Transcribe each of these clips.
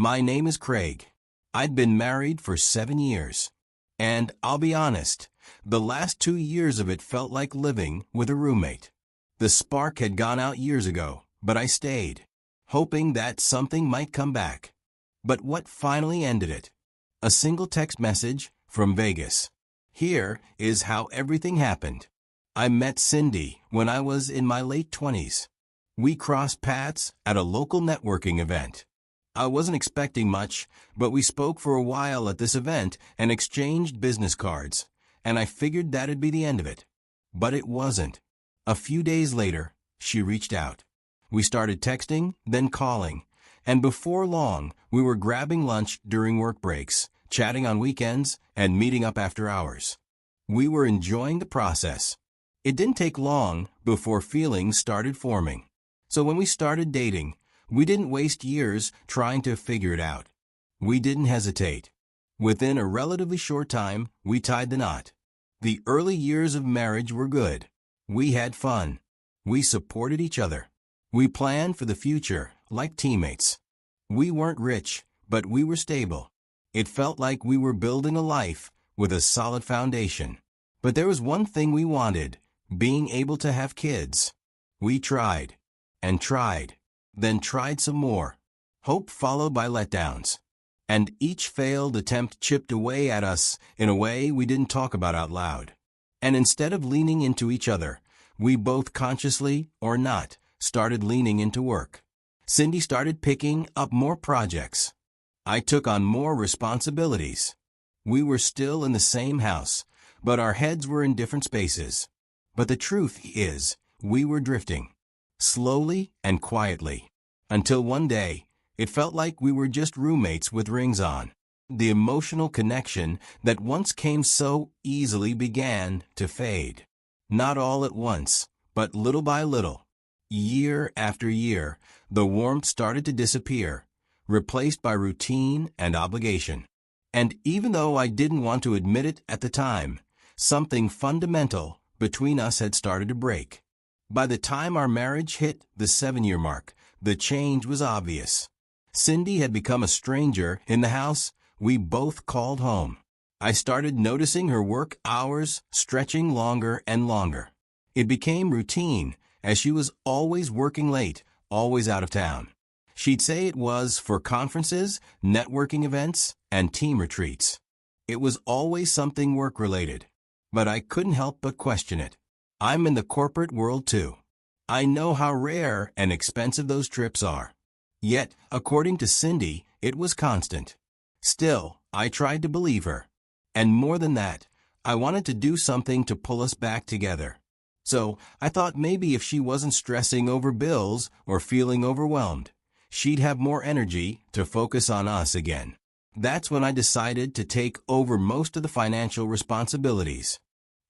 My name is Craig. I'd been married for 7 years. And I'll be honest, the last 2 years of it felt like living with a roommate. The spark had gone out years ago, but I stayed, hoping that something might come back. But what finally ended it? A single text message from Vegas. Here is how everything happened. I met Cindy when I was in my late 20s. We crossed paths at a local networking event. I wasn't expecting much, but we spoke for a while at this event and exchanged business cards, and I figured that'd be the end of it. But it wasn't. A few days later, she reached out. We started texting, then calling, and before long, we were grabbing lunch during work breaks, chatting on weekends, and meeting up after hours. We were enjoying the process. It didn't take long before feelings started forming. So when we started dating, we didn't waste years trying to figure it out. We didn't hesitate. Within a relatively short time, we tied the knot. The early years of marriage were good. We had fun. We supported each other. We planned for the future, like teammates. We weren't rich, but we were stable. It felt like we were building a life with a solid foundation. But there was one thing we wanted, being able to have kids. We tried, and tried, then tried some more. Hope followed by letdowns. And each failed attempt chipped away at us in a way we didn't talk about out loud. And instead of leaning into each other, we both consciously, or not, started leaning into work. Cindy started picking up more projects. I took on more responsibilities. We were still in the same house, but our heads were in different spaces. But the truth is, we were drifting, slowly and quietly, until one day, it felt like we were just roommates with rings on. The emotional connection that once came so easily began to fade. Not all at once, but little by little. Year after year, the warmth started to disappear, replaced by routine and obligation. And even though I didn't want to admit it at the time, something fundamental between us had started to break. By the time our marriage hit the 7-year mark, the change was obvious. Cindy had become a stranger in the house we both called home. I started noticing her work hours stretching longer and longer. It became routine, as she was always working late, always out of town. She'd say it was for conferences, networking events, and team retreats. It was always something work-related. But I couldn't help but question it. I'm in the corporate world too. I know how rare and expensive those trips are. Yet, according to Cindy, it was constant. Still, I tried to believe her. And more than that, I wanted to do something to pull us back together. So, I thought maybe if she wasn't stressing over bills or feeling overwhelmed, she'd have more energy to focus on us again. That's when I decided to take over most of the financial responsibilities.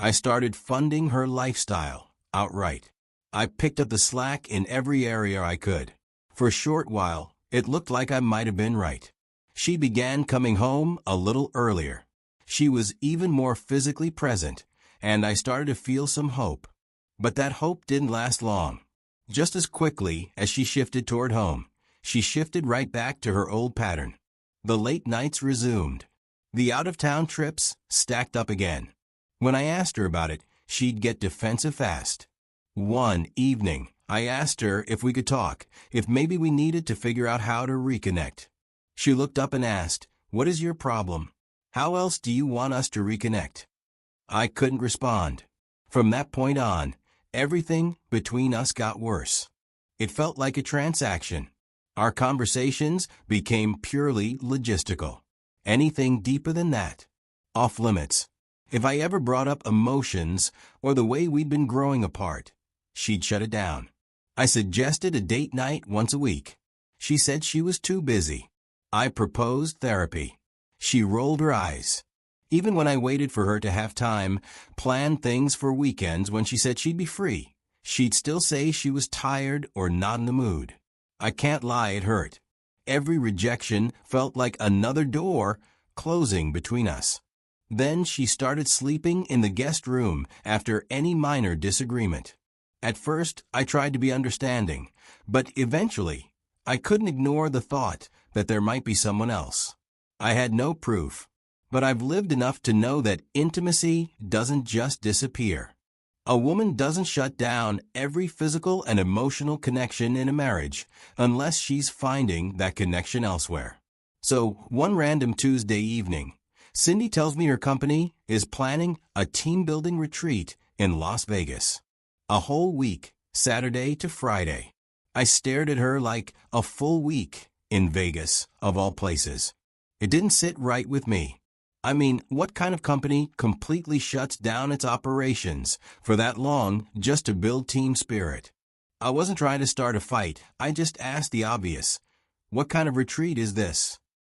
I started funding her lifestyle outright. I picked up the slack in every area I could. For a short while, it looked like I might have been right. She began coming home a little earlier. She was even more physically present, and I started to feel some hope. But that hope didn't last long. Just as quickly as she shifted toward home, she shifted right back to her old pattern. The late nights resumed. The out-of-town trips stacked up again. When I asked her about it, she'd get defensive fast. One evening, I asked her if we could talk, if maybe we needed to figure out how to reconnect. She looked up and asked, "What is your problem? How else do you want us to reconnect?" I couldn't respond. From that point on, everything between us got worse. It felt like a transaction. Our conversations became purely logistical. Anything deeper than that, off limits. If I ever brought up emotions or the way we'd been growing apart, she'd shut it down. I suggested a date night once a week. She said she was too busy. I proposed therapy. She rolled her eyes. Even when I waited for her to have time, planned things for weekends when she said she'd be free, she'd still say she was tired or not in the mood. I can't lie, it hurt. Every rejection felt like another door closing between us. Then she started sleeping in the guest room after any minor disagreement. At first, I tried to be understanding, but eventually, I couldn't ignore the thought that there might be someone else. I had no proof, but I've lived enough to know that intimacy doesn't just disappear. A woman doesn't shut down every physical and emotional connection in a marriage unless she's finding that connection elsewhere. So, one random Tuesday evening, Cindy tells me her company is planning a team-building retreat in Las Vegas. A whole week, Saturday to Friday. I stared at her like a full week in Vegas, of all places. It didn't sit right with me. I mean, what kind of company completely shuts down its operations for that long just to build team spirit? I wasn't trying to start a fight. I just asked the obvious. What kind of retreat is this?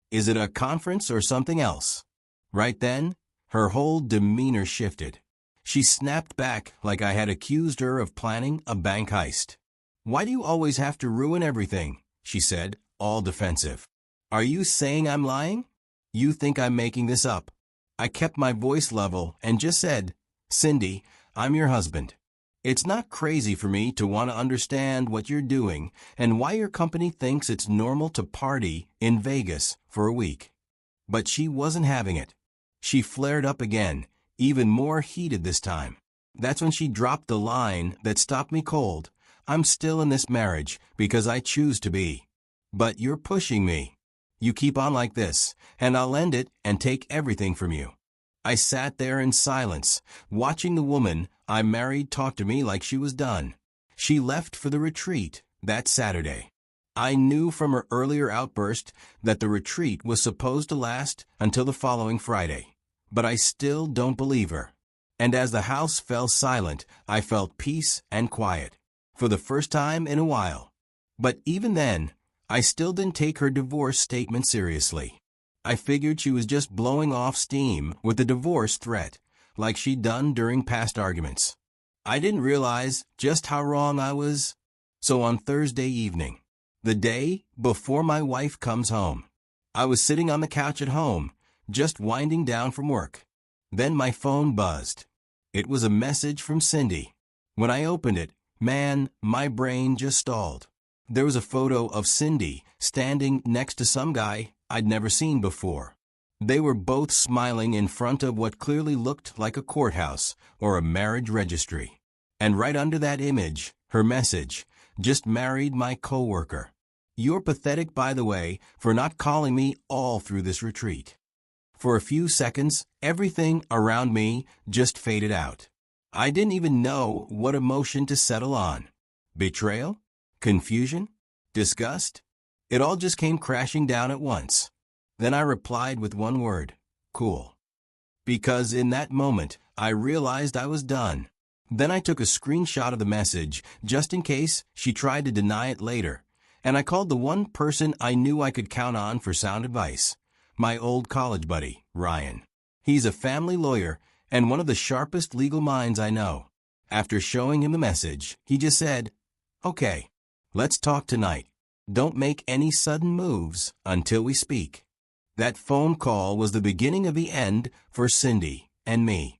Is it a conference or something else? Right then, her whole demeanor shifted. She snapped back like I had accused her of planning a bank heist. "Why do you always have to ruin everything?" she said, all defensive. "Are you saying I'm lying? You think I'm making this up?" I kept my voice level and just said, "Cindy, I'm your husband. It's not crazy for me to want to understand what you're doing and why your company thinks it's normal to party in Vegas for a week." But she wasn't having it. She flared up again, even more heated this time. That's when she dropped the line that stopped me cold. "I'm still in this marriage because I choose to be. But you're pushing me. You keep on like this, and I'll end it and take everything from you." I sat there in silence, watching the woman I married talk to me like she was done. She left for the retreat that Saturday. I knew from her earlier outburst that the retreat was supposed to last until the following Friday, but I still don't believe her. And as the house fell silent, I felt peace and quiet, for the first time in a while. But even then, I still didn't take her divorce statement seriously. I figured she was just blowing off steam with the divorce threat, like she'd done during past arguments. I didn't realize just how wrong I was. So on Thursday evening, the day before my wife comes home, I was sitting on the couch at home, just winding down from work. Then my phone buzzed. It was a message from Cindy. When I opened it, man, my brain just stalled. There was a photo of Cindy standing next to some guy I'd never seen before. They were both smiling in front of what clearly looked like a courthouse or a marriage registry. And right under that image, her message, "Just married my coworker. You're pathetic, by the way, for not calling me all through this retreat." For a few seconds, everything around me just faded out. I didn't even know what emotion to settle on. Betrayal? Confusion? Disgust? It all just came crashing down at once. Then I replied with one word: cool. Because in that moment, I realized I was done. Then I took a screenshot of the message, just in case she tried to deny it later, and I called the one person I knew I could count on for sound advice, my old college buddy, Ryan. He's a family lawyer and one of the sharpest legal minds I know. After showing him the message, he just said, "Okay, let's talk tonight. Don't make any sudden moves until we speak." That phone call was the beginning of the end for Cindy and me.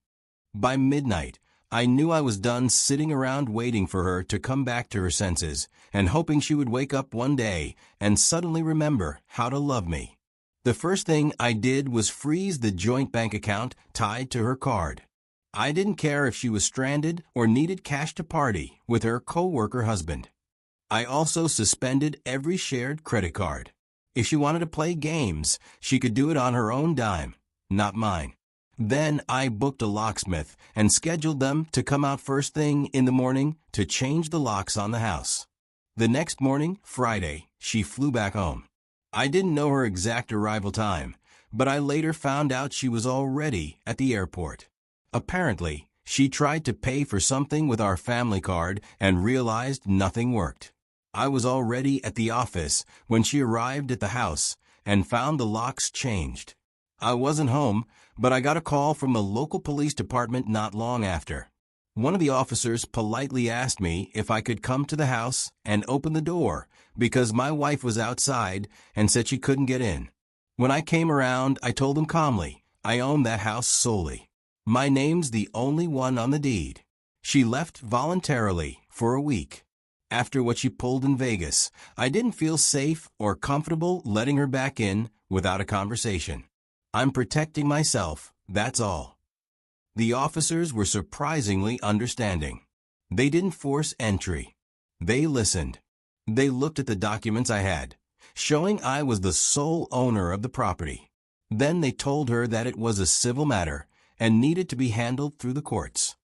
By midnight, I knew I was done sitting around waiting for her to come back to her senses and hoping she would wake up one day and suddenly remember how to love me. The first thing I did was freeze the joint bank account tied to her card. I didn't care if she was stranded or needed cash to party with her coworker husband. I also suspended every shared credit card. If she wanted to play games, she could do it on her own dime, not mine. Then I booked a locksmith and scheduled them to come out first thing in the morning to change the locks on the house. The next morning, Friday, she flew back home. I didn't know her exact arrival time, but I later found out she was already at the airport. Apparently, she tried to pay for something with our family card and realized nothing worked. I was already at the office when she arrived at the house and found the locks changed. I wasn't home, but I got a call from the local police department not long after. One of the officers politely asked me if I could come to the house and open the door because my wife was outside and said she couldn't get in. When I came around, I told him calmly, I own that house solely. My name's the only one on the deed. She left voluntarily for a week. After what she pulled in Vegas, I didn't feel safe or comfortable letting her back in without a conversation. I'm protecting myself, that's all. The officers were surprisingly understanding. They didn't force entry. They listened. They looked at the documents I had, showing I was the sole owner of the property. Then they told her that it was a civil matter and needed to be handled through the courts.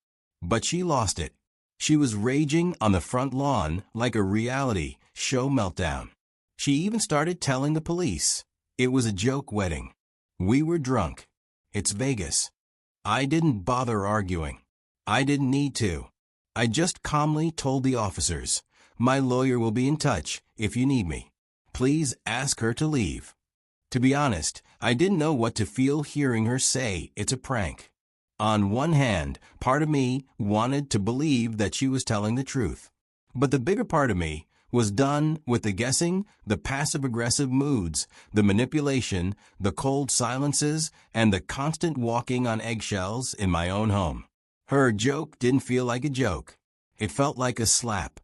But she lost it. She was raging on the front lawn like a reality show meltdown. She even started telling the police it was a joke wedding. We were drunk. It's Vegas. I didn't bother arguing. I didn't need to. I just calmly told the officers, "My lawyer will be in touch if you need me. Please ask her to leave." To be honest, I didn't know what to feel hearing her say it's a prank. On one hand, part of me wanted to believe that she was telling the truth. But the bigger part of me was done with the guessing, the passive-aggressive moods, the manipulation, the cold silences, and the constant walking on eggshells in my own home. Her joke didn't feel like a joke. It felt like a slap.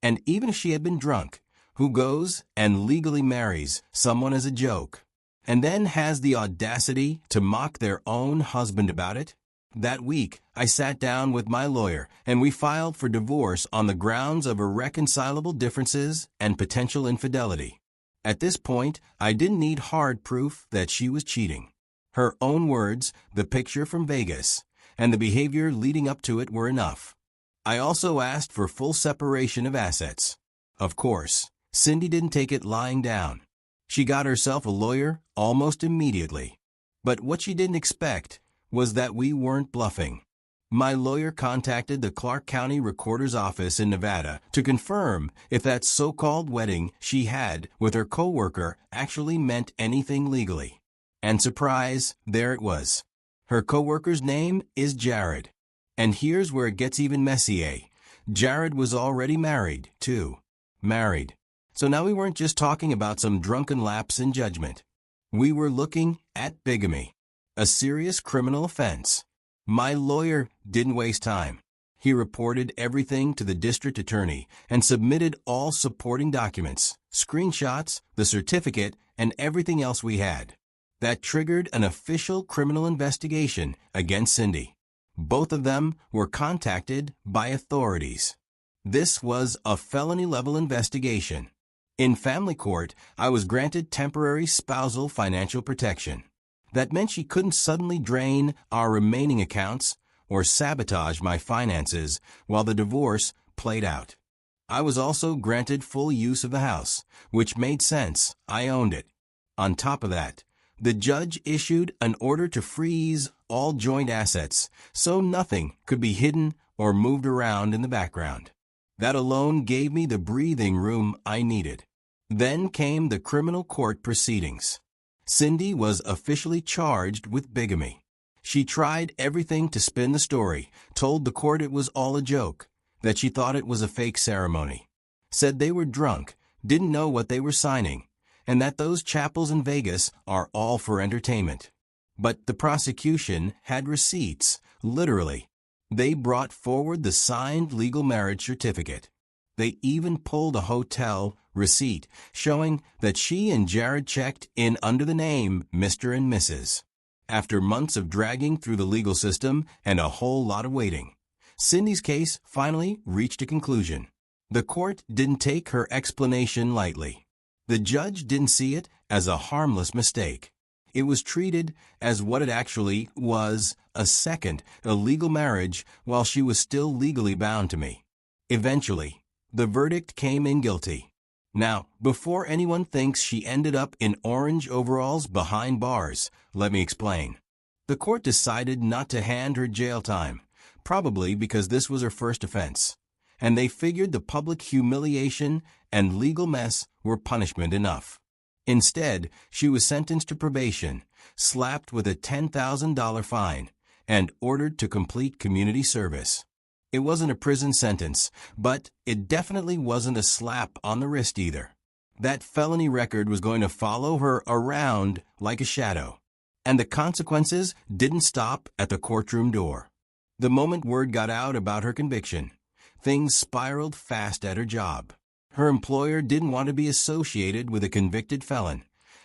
And even if she had been drunk, who goes and legally marries someone as a joke, and then has the audacity to mock their own husband about it? That week, I sat down with my lawyer and we filed for divorce on the grounds of irreconcilable differences and potential infidelity. At this point, I didn't need hard proof that she was cheating. Her own words, the picture from Vegas, and the behavior leading up to it were enough. I also asked for full separation of assets. Of course, Cindy didn't take it lying down. She got herself a lawyer almost immediately. But what she didn't expect was that we weren't bluffing. My lawyer contacted the Clark County Recorder's Office in Nevada to confirm if that so-called wedding she had with her coworker actually meant anything legally. And surprise, there it was. Her coworker's name is Jared. And here's where it gets even messier. Jared was already married, too. Married. So now we weren't just talking about some drunken lapse in judgment. We were looking at bigamy. A serious criminal offense. My lawyer didn't waste time. He reported everything to the district attorney and submitted all supporting documents, screenshots, the certificate, and everything else we had. That triggered an official criminal investigation against Cindy. Both of them were contacted by authorities. This was a felony-level investigation. In family court, I was granted temporary spousal financial protection. That meant she couldn't suddenly drain our remaining accounts or sabotage my finances while the divorce played out. I was also granted full use of the house, which made sense. I owned it. On top of that, the judge issued an order to freeze all joint assets so nothing could be hidden or moved around in the background. That alone gave me the breathing room I needed. Then came the criminal court proceedings. Cindy was officially charged with bigamy. She tried everything to spin the story, told the court it was all a joke, that she thought it was a fake ceremony, said they were drunk, didn't know what they were signing, and that those chapels in Vegas are all for entertainment. But the prosecution had receipts, literally. They brought forward the signed legal marriage certificate. They even pulled a hotel receipt showing that she and Jared checked in under the name Mr. and Mrs. After months of dragging through the legal system and a whole lot of waiting, Cindy's case finally reached a conclusion. The court didn't take her explanation lightly. The judge didn't see it as a harmless mistake. It was treated as what it actually was, a second illegal marriage while she was still legally bound to me. Eventually, the verdict came in guilty. Now, before anyone thinks she ended up in orange overalls behind bars, let me explain. The court decided not to hand her jail time, probably because this was her first offense, and they figured the public humiliation and legal mess were punishment enough. Instead, she was sentenced to probation, slapped with a $10,000 fine, and ordered to complete community service. It wasn't a prison sentence, but it definitely wasn't a slap on the wrist either. That felony record was going to follow her around like a shadow. And the consequences didn't stop at the courtroom door. The moment word got out about her conviction, things spiraled fast at her job. Her employer didn't want to be associated with a convicted felon,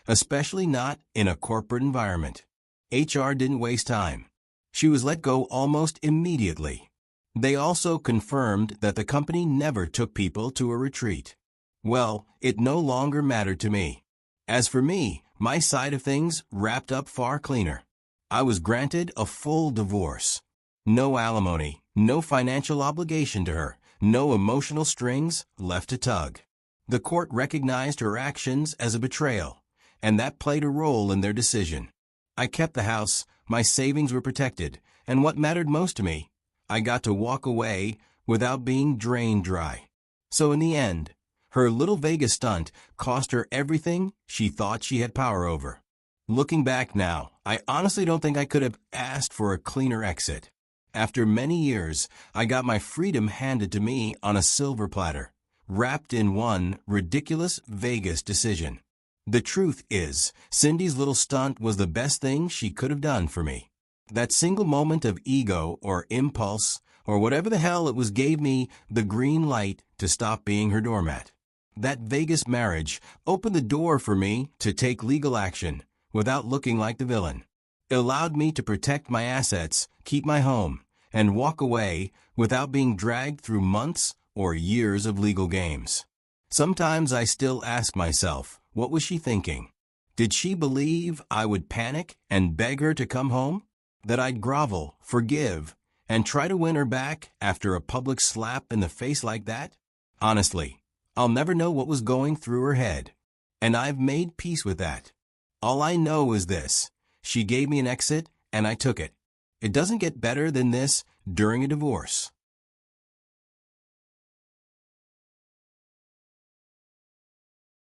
especially not in a corporate environment. HR didn't waste time. She was let go almost immediately. They also confirmed that the company never took people to a retreat. Well, it no longer mattered to me. As for me, my side of things wrapped up far cleaner. I was granted a full divorce. No alimony, no financial obligation to her, no emotional strings left to tug. The court recognized her actions as a betrayal, and that played a role in their decision. I kept the house, my savings were protected, and what mattered most to me, I got to walk away without being drained dry. So in the end, her little Vegas stunt cost her everything she thought she had power over. Looking back now, I honestly don't think I could have asked for a cleaner exit. After many years, I got my freedom handed to me on a silver platter, wrapped in one ridiculous Vegas decision. The truth is, Cindy's little stunt was the best thing she could have done for me. That single moment of ego or impulse, or whatever the hell it was, gave me the green light to stop being her doormat. That Vegas marriage opened the door for me to take legal action without looking like the villain. It allowed me to protect my assets, keep my home, and walk away without being dragged through months or years of legal games. Sometimes I still ask myself, what was she thinking? Did she believe I would panic and beg her to come home? That I'd grovel, forgive, and try to win her back after a public slap in the face like that? Honestly, I'll never know what was going through her head, and I've made peace with that. All I know is this: she gave me an exit, and I took it. It doesn't get better than this during a divorce.